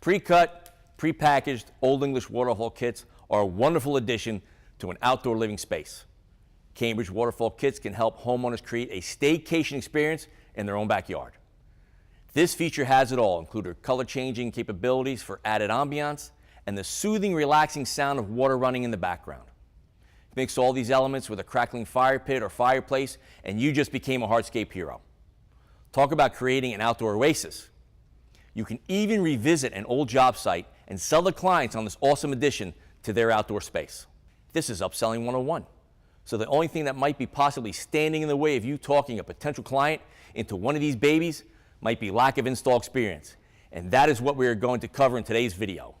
Pre-cut, pre-packaged Old English Waterfall kits are a wonderful addition to an outdoor living space. Cambridge Waterfall kits can help homeowners create a staycation experience in their own backyard. This feature has it all, including color changing capabilities for added ambiance and the soothing, relaxing sound of water running in the background. Mix all these elements with a crackling fire pit or fireplace, and you just became a hardscape hero. Talk about creating an outdoor oasis. You can even revisit an old job site and sell the clients on this awesome addition to their outdoor space. This is upselling 101. So the only thing that might be possibly standing in the way of you talking a potential client into one of these babies might be lack of install experience. And that is what we are going to cover in today's video.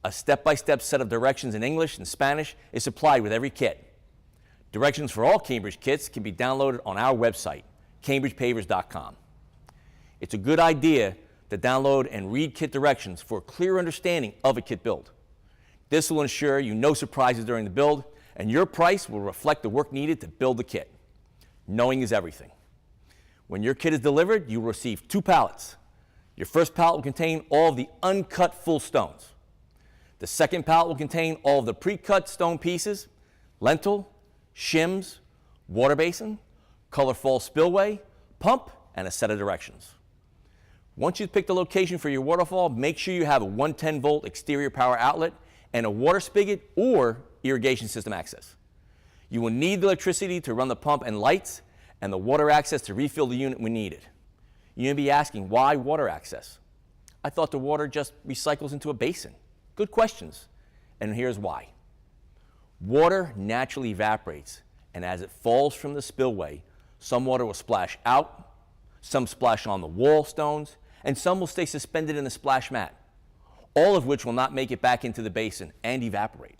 A step-by-step set of directions in English and Spanish is supplied with every kit. Directions for all Cambridge kits can be downloaded on our website, cambridgepavers.com. It's a good idea to download and read kit directions for a clear understanding of a kit build. This will ensure you no surprises during the build, and your price will reflect the work needed to build the kit. Knowing is everything. When your kit is delivered, you will receive 2 pallets. Your first pallet will contain all of the uncut full stones. The second pallet will contain all of the pre-cut stone pieces, lentil, shims, water basin, colorful spillway, pump, and a set of directions. Once you've picked the location for your waterfall, make sure you have a 110-volt exterior power outlet and a water spigot or irrigation system access. You will need the electricity to run the pump and lights, and the water access to refill the unit when needed. You may be asking, why water access? I thought the water just recycles into a basin. Good questions, and here's why. Water naturally evaporates, and as it falls from the spillway, some water will splash out, some splash on the wall stones, and some will stay suspended in the splash mat, all of which will not make it back into the basin and evaporate.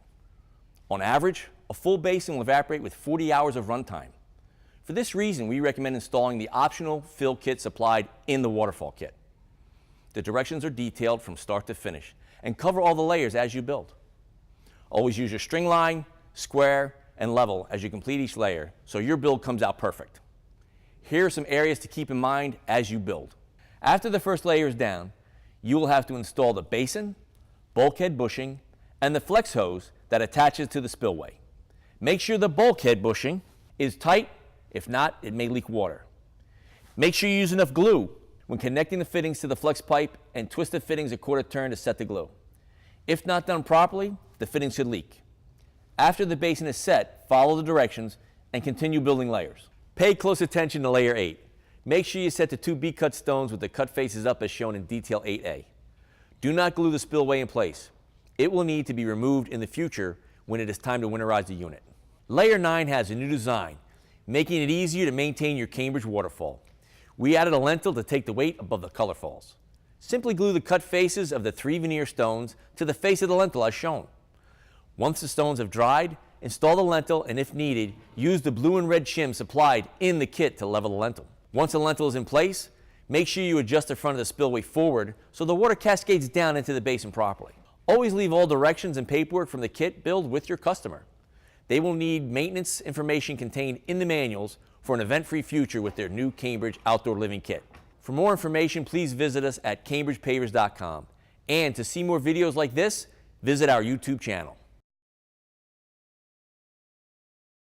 On average, a full basin will evaporate with 40 hours of runtime. For this reason, we recommend installing the optional fill kit supplied in the Waterfall kit. The directions are detailed from start to finish and cover all the layers as you build. Always use your string line, square, and level as you complete each layer so your build comes out perfect. Here are some areas to keep in mind as you build. After the first layer is down, you will have to install the basin, bulkhead bushing, and the flex hose that attaches to the spillway. Make sure the bulkhead bushing is tight. If not, it may leak water. Make sure you use enough glue when connecting the fittings to the flex pipe, and twist the fittings a quarter turn to set the glue. If not done properly, the fittings should leak. After the basin is set, follow the directions and continue building layers. Pay close attention to layer 8. Make sure you set the 2 B-cut stones with the cut faces up as shown in detail 8A. Do not glue the spillway in place. It will need to be removed in the future when it is time to winterize the unit. Layer 9 has a new design, making it easier to maintain your Cambridge Waterfall. We added a lentil to take the weight above the color falls. Simply glue the cut faces of the 3 veneer stones to the face of the lentil as shown. Once the stones have dried, install the lentil, and if needed, use the blue and red shim supplied in the kit to level the lentil. Once the lentil is in place, make sure you adjust the front of the spillway forward so the water cascades down into the basin properly. Always leave all directions and paperwork from the kit build with your customer. They will need maintenance information contained in the manuals for an event-free future with their new Cambridge Outdoor Living Kit. For more information, please visit us at cambridgepavers.com. And to see more videos like this, visit our YouTube channel.